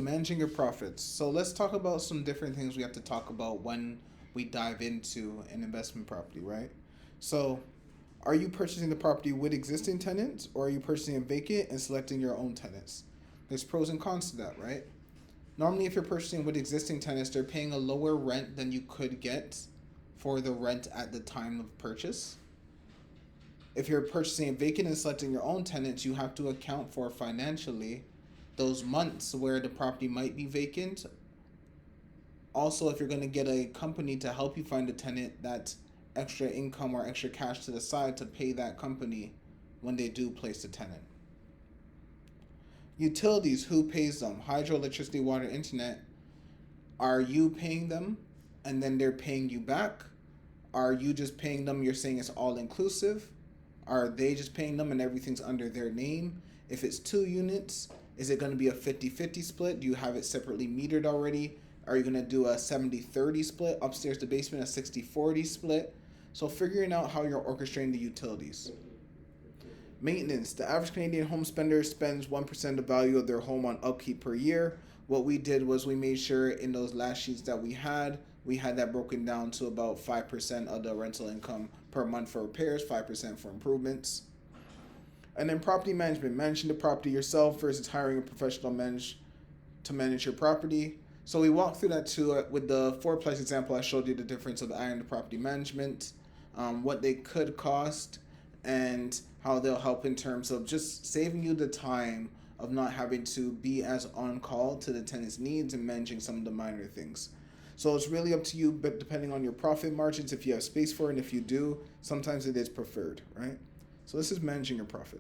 Managing your profits. So let's talk about some different things we have to talk about when we dive into an investment property, right? So, are you purchasing the property with existing tenants, or are you purchasing it vacant and selecting your own tenants? There's pros and cons to that, right? Normally, if you're purchasing with existing tenants, they're paying a lower rent than you could get for the rent at the time of purchase. If you're purchasing it vacant and selecting your own tenants, you have to account for financially those months where the property might be vacant. Also, if you're going to get a company to help you find a tenant, that's extra income or extra cash to the side to pay that company when they do place a tenant. Utilities, who pays them? Hydro, electricity, water, internet. Are you paying them and then they're paying you back? Are you just paying them? You're saying it's all inclusive? Are they just paying them and everything's under their name? If it's 2 units, is it going to be a 50-50 split? Do you have it separately metered already? Are you going to do a 70-30 split? Upstairs to basement, a 60-40 split? So figuring out how you're orchestrating the utilities. Maintenance. The average Canadian home spender spends 1% of the value of their home on upkeep per year. What we did was we made sure in those last sheets that we had that broken down to about 5% of the rental income per month for repairs, 5% for improvements. And then property management, managing the property yourself versus hiring a professional to manage your property. So we walked through that too with the fourplex example. I showed you the difference of hiring the property management, what they could cost, and how they'll help in terms of just saving you the time of not having to be as on call to the tenant's needs and managing some of the minor things. So it's really up to you, but depending on your profit margins, if you have space for it, and if you do, sometimes it is preferred, right? So this is managing your profit.